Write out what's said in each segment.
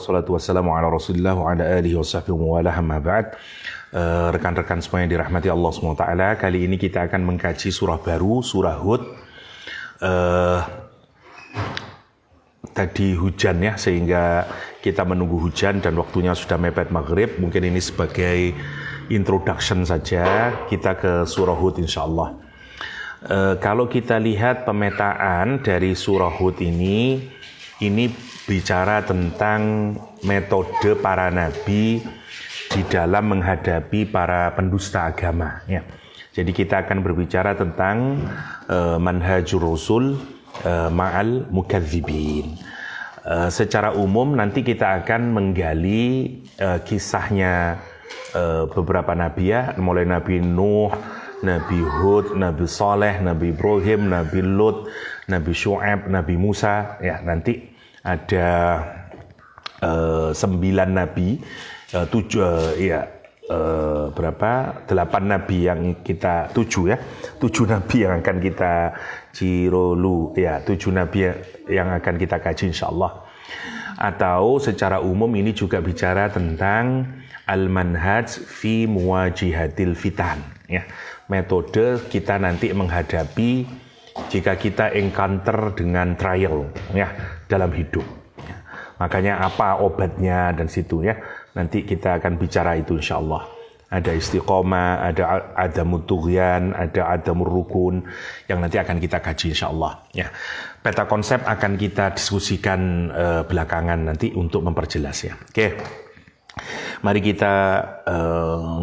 Wassalatu wassalamu ala rasulillah wa ala alihi wa sahbihi wa ala amma ba'd. Rekan-rekan semua yang dirahmati Allah SWT, kali ini kita akan mengkaji surah baru, surah Hud. Tadi hujan ya, sehingga kita menunggu hujan dan waktunya sudah mepet maghrib. Mungkin ini sebagai introduction saja kita ke surah Hud insyaallah. Kalau kita lihat pemetaan dari surah Hud ini bicara tentang metode para nabi di dalam menghadapi para pendusta agama ya. Jadi kita akan berbicara tentang manhajur rasul ma'al mukadzibin. Secara umum nanti kita akan menggali kisahnya beberapa nabi ya, mulai Nabi Nuh, Nabi Hud, Nabi Saleh, Nabi Ibrahim, Nabi Lut, Nabi Syu'aib, Nabi Musa. Ya, nanti ada 9 nabi, 8 nabi yang kita 7 nabi yang akan kita cirolu ya, 7 nabi yang akan kita kaji insyaallah. Atau secara umum ini juga bicara tentang al-manhaj fi muwajihatil fitan ya. Metode kita nanti menghadapi jika kita encounter dengan trial ya dalam hidup. Ya. Makanya apa obatnya dan situ ya. Nanti kita akan bicara itu insyaallah. Ada istiqomah, ada adamut tughyan, ada adamur rukun yang nanti akan kita kaji insyaallah ya. Peta konsep akan kita diskusikan belakangan nanti untuk memperjelas ya. Oke. Mari kita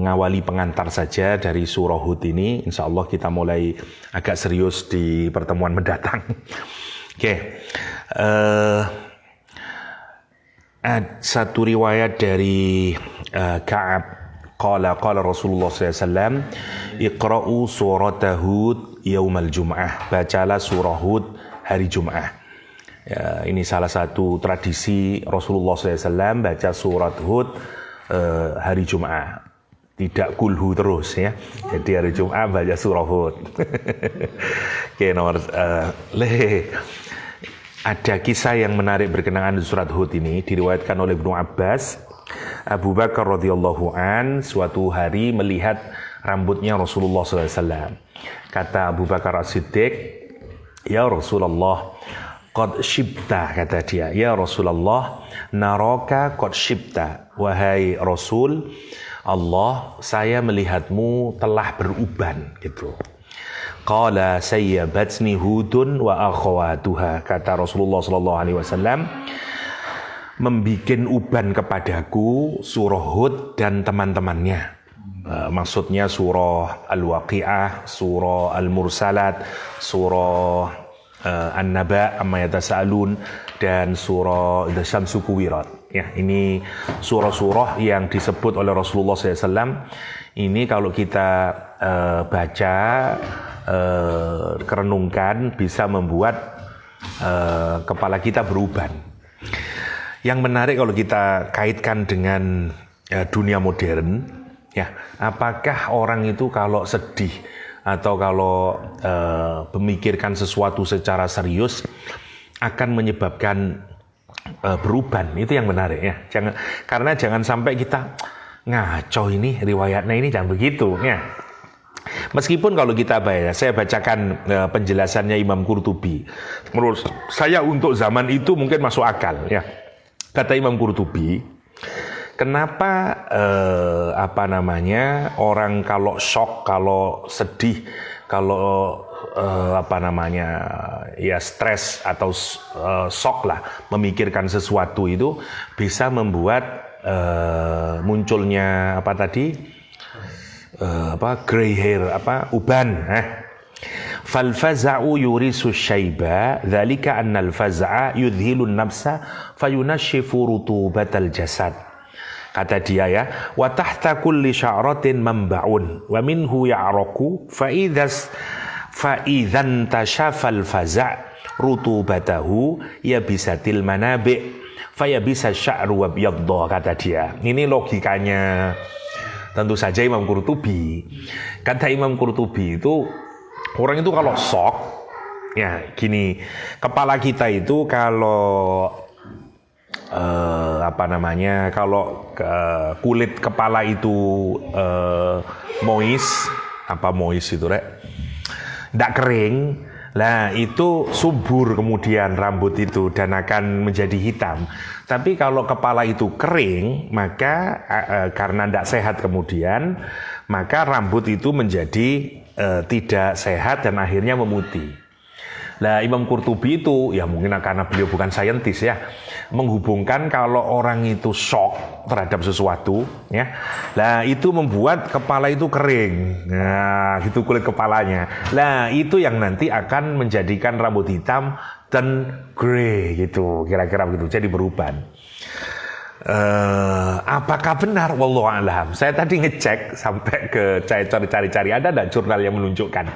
ngawali pengantar saja dari surah Hud ini. Insya Allah kita mulai agak serius di pertemuan mendatang. Oke. Satu riwayat dari Ka'ab. Qala Rasulullah SAW, Iqra'u surata Hud yaumal jum'ah. Bacalah surah Hud hari Jum'ah. Ya, ini salah satu tradisi Rasulullah SAW baca surat Hud hari Jum'ah. Tidak kulhu terus ya. Jadi hari Jum'ah baca surah Hud. Oke, nomor ada kisah yang menarik berkenaan di surat Hud ini, diriwayatkan oleh Ibnu Abbas. Abu Bakar radhiyallahu an suatu hari melihat rambutnya Rasulullah SAW. Kata Abu Bakar As-Siddiq, "Ya Rasulullah, qad syibta," kata dia, "Ya Rasulullah, naraka qad syibta." Wahai Rasul Allah, saya melihatmu telah beruban gitu. Qala sayyabatni Hudun wa akhawatuha. Kata Rasulullah sallallahu alaihi wasallam, membikin uban kepadaku surah Hud dan teman-temannya. Maksudnya surah Al-Waqi'ah, surah Al-Mursalat, surah An-Naba amma yatasaalun, dan surah Asy-Syamsu Kuwirat. Ya, ini surah-surah yang disebut oleh Rasulullah SAW. Ini kalau kita baca, kerenungkan, bisa membuat kepala kita beruban. Yang menarik kalau kita kaitkan dengan dunia modern, ya, apakah orang itu kalau sedih atau kalau memikirkan sesuatu secara serius akan menyebabkan beruban? Itu yang menarik ya. Karena jangan sampai kita ngaco ini riwayatnya ini, jangan begitu ya. Meskipun kalau kita baca, saya bacakan penjelasannya Imam Qurtubi. Menurut saya untuk zaman itu mungkin masuk akal ya. Kata Imam Qurtubi, kenapa orang kalau shock, kalau sedih, kalau stres atau shock lah, memikirkan sesuatu itu bisa membuat munculnya gray hair, uban. Fal faza'u yurisu syaiba, dzalika anna al faza'a yudhilu an-nafsa fayunashifu rutubatal jasad. Kata dia ya, wa tahta kulli sya'ratin manba'un wa minhu ya'raku fa idzan tashafal faza' rutubatahu yabisatil manabi' fa yabisa sya'ru wa biyadda. Kata dia. Ini logikanya tentu saja Imam Qurtubi. Kata Imam Qurtubi itu, orang itu kalau shock, ya gini, kepala kita itu kalau kalau kulit kepala itu moist itu rek, tidak kering, lah itu subur kemudian rambut itu dan akan menjadi hitam. Tapi kalau kepala itu kering, maka karena tidak sehat kemudian, maka rambut itu menjadi tidak sehat dan akhirnya memutih. Nah, Imam Qurtubi itu, ya mungkin karena beliau bukan saintis ya, menghubungkan kalau orang itu shock terhadap sesuatu, ya, nah itu membuat kepala itu kering, nah gitu kulit kepalanya. Nah itu yang nanti akan menjadikan rambut hitam dan grey gitu, kira-kira begitu, jadi beruban. Apakah benar? Wallahu a'lam. Saya tadi ngecek sampai ke cari-cari ada enggak jurnal yang menunjukkan.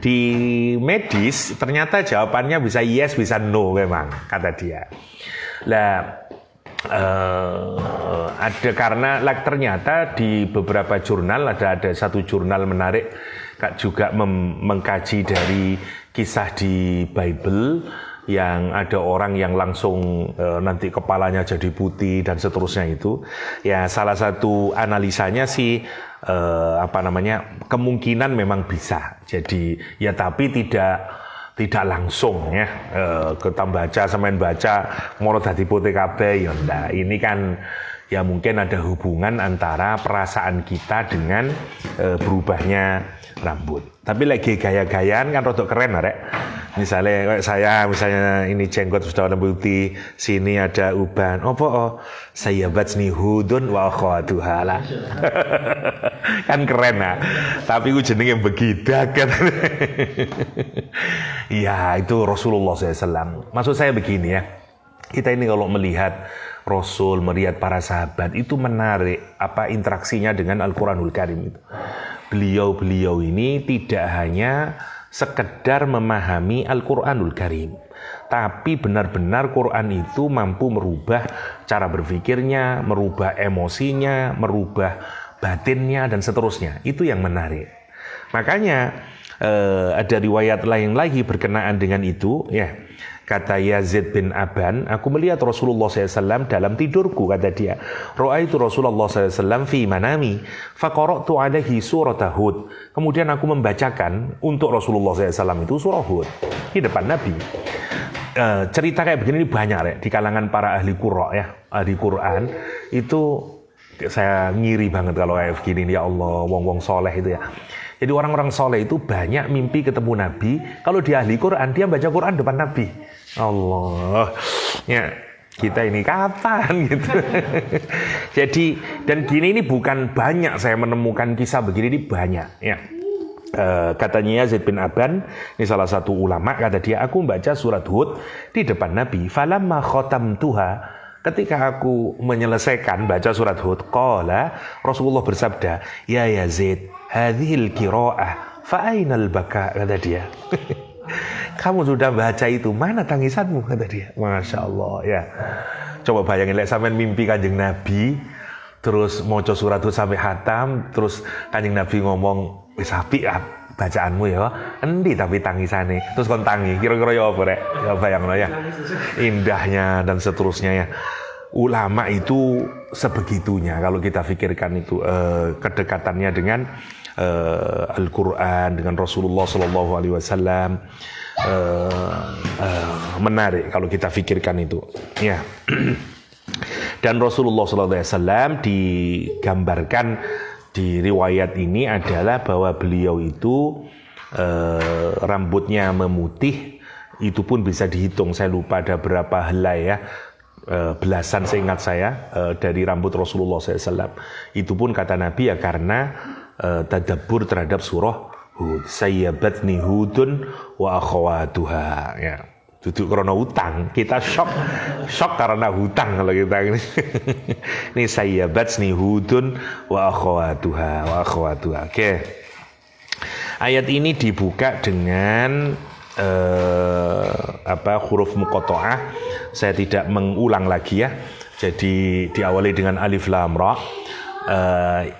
Di medis ternyata jawabannya bisa yes, bisa no memang kata dia. Lah ada karena ternyata di beberapa jurnal ada satu jurnal menarik juga mengkaji dari kisah di Bible yang ada orang yang langsung nanti kepalanya jadi putih dan seterusnya itu. Ya salah satu analisanya sih kemungkinan memang bisa. Jadi ya tapi tidak langsung ya. Kita baca samain baca mau dadi putih kabeh ya ndak. Ini kan ya mungkin ada hubungan antara perasaan kita dengan berubahnya rambut. Tapi lagi gaya-gayaan kan rodok keren rek. Misalnya ini jenggot sudah warna putih, sini ada uban. Saya batsni hudun wa akhwatuha lah. Kan keren lah. Tapi ku jenenge begidak kan. Ya, itu Rasulullah SAW. Maksud saya begini ya. Kita ini kalau melihat Rasul, melihat para sahabat itu menarik interaksinya dengan Al-Qur'anul Karim itu. Beliau ini tidak hanya sekedar memahami Al-Qur'anul Karim, tapi benar-benar Quran itu mampu merubah cara berpikirnya, merubah emosinya, merubah batinnya dan seterusnya. Itu yang menarik. Makanya ada riwayat lain lagi berkenaan dengan itu ya. Kata Yazid bin Aban, aku melihat Rasulullah SAW dalam tidurku, kata dia. Ra'aitu Rasulullah SAW fi manami, faqara'tu alaihi surat Hud. Kemudian aku membacakan untuk Rasulullah SAW itu surah Hud di depan Nabi. Cerita kayak begini banyak ya, di kalangan para ahli Qur'an ya, ahli Quran itu saya ngiri banget kalau kayak begini, ya Allah, wong-wong soleh itu ya. Jadi orang-orang soleh itu banyak mimpi ketemu Nabi. Kalau dia ahli Quran, dia baca Quran depan Nabi. Allah, ya kita ini kapan gitu. Jadi dan gini ini bukan banyak saya menemukan kisah begini, ini banyak ya. Katanya Yazid bin Aban, ini salah satu ulama, kata dia, aku membaca surat Hud di depan Nabi. Falamma khatamtuha, ketika aku menyelesaikan baca surat Hud, qala, Rasulullah bersabda, ya Yazid, hadhil qiraah fa ainal baka, kata dia. Kamu sudah baca itu, mana tangisanmu, kata dia. Masya Allah ya. Coba bayangin, sampean mimpi Kanjeng Nabi, terus maca surat Hud sampai khatam, terus Kanjeng Nabi ngomong, wis apik bacaanmu ya, endi tapi tangisane, terus kon tangi, kira-kira ya apa rek? Ya bayangno ya. Indahnya dan seterusnya ya. Ulama itu sebegitunya kalau kita pikirkan itu kedekatannya dengan Al-Quran, dengan Rasulullah SAW, menarik kalau kita pikirkan itu ya. Dan Rasulullah SAW digambarkan di riwayat ini adalah bahwa beliau itu rambutnya memutih, itu pun bisa dihitung, saya lupa ada berapa helai ya, belasan seingat saya dari rambut Rasulullah SAW. Itu pun kata Nabi ya karena tadabbur terhadap surah Hud. Sayyabatni Hudun wa akhawatuha ya. Duduk karena hutang, kita shock karena hutang kalau kita ini. Ini sayyabatni Hudun wa akhawatuha. Oke. Ayat ini dibuka dengan huruf muqatta'ah. Saya tidak mengulang lagi ya. Jadi diawali dengan alif lam ra.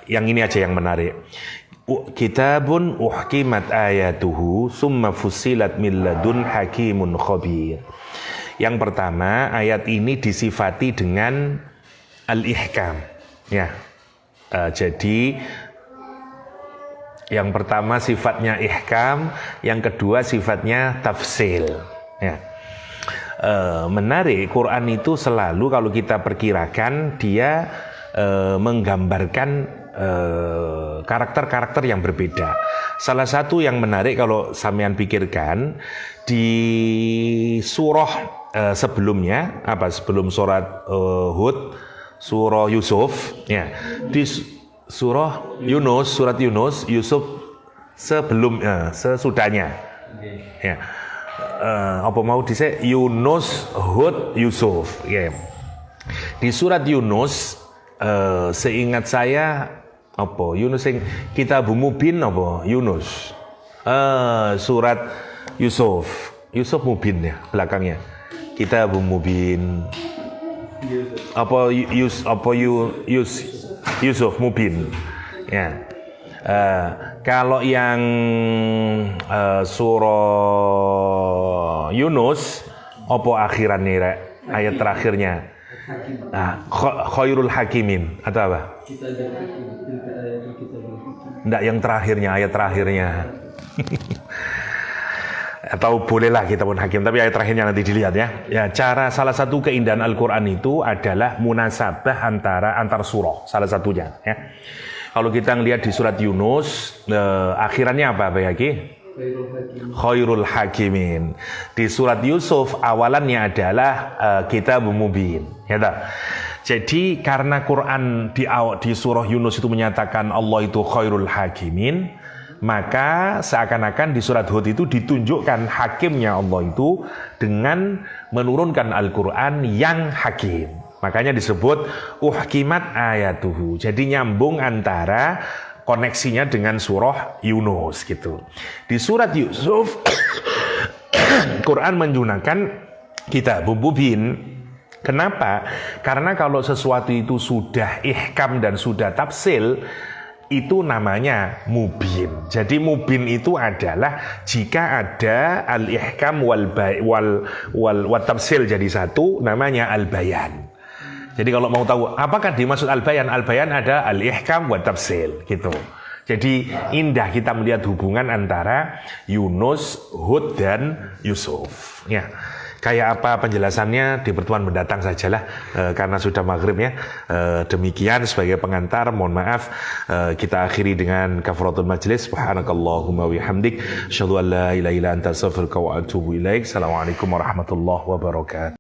Yang ini aja yang menarik. Kitabun uhkimat ayatuhu summa fussilat min ladun hakimun khabir. Yang pertama, ayat ini disifati dengan al-ihkam. Ya, jadi yang pertama sifatnya ihkam, yang kedua sifatnya tafsil. Ya. Menarik, Quran itu selalu kalau kita perkirakan dia menggambarkan karakter-karakter yang berbeda. Salah satu yang menarik kalau sampean pikirkan di surah sebelumnya, sebelum surat Hud, surah Yusuf, ya, di surah Yunus, surat Yunus, Yusuf sesudahnya, ya. Apa mau dise Yunus, Hud, Yusuf, ya. Di surat Yunus, seingat saya Yunus yang Kitab Mubin Yunus. Surat Yusuf Mubin ya belakangnya. Kitab Mubin. Yusuf Mubin. Ya. Kalau yang surah Yunus akhirannya ayat terakhirnya? Khairul Hakimin atau apa? Enggak, yang terakhirnya, ayat terakhirnya. Atau bolehlah kita pun hakim, tapi ayat terakhirnya nanti dilihat ya. Ya, salah satu keindahan Al-Qur'an itu adalah munasabah antar surah, salah satunya ya. Kalau kita ngelihat di surat Yunus, akhirannya apa Bayaki? Khairul Hakimin. Di surat Yusuf awalannya adalah Kitab Mubin. Ya tak? Jadi karena Quran di surah Yunus itu menyatakan Allah itu Khairul Hakimin, maka seakan-akan di surat Hud itu ditunjukkan hakimnya Allah itu dengan menurunkan Al-Quran yang hakim. Makanya disebut uhkimat ayatuhu. Jadi nyambung antara koneksinya dengan surah Yunus gitu. Di surat Yusuf Quran menggunakan Kitab Mubin. Kenapa? Karena kalau sesuatu itu sudah ihkam dan sudah tafsil, itu namanya mubin. Jadi mubin itu adalah jika ada al-ihkam wal tafsil jadi satu, namanya al-bayan. Jadi kalau mau tahu apakah dimaksud al-bayan, al-bayan ada al-ihkam wa tafsil gitu. Jadi indah kita melihat hubungan antara Yunus, Hud dan Yusuf. Ya. Kayak apa penjelasannya di pertemuan mendatang sajalah karena sudah maghrib ya. Demikian sebagai pengantar, mohon maaf kita akhiri dengan kafaratul majlis. Subhanakallahumma wihamdik, asyhadu an la ilaha illa anta astaghfiruka wa atubu ilaik. Assalamualaikum warahmatullahi wabarakatuh.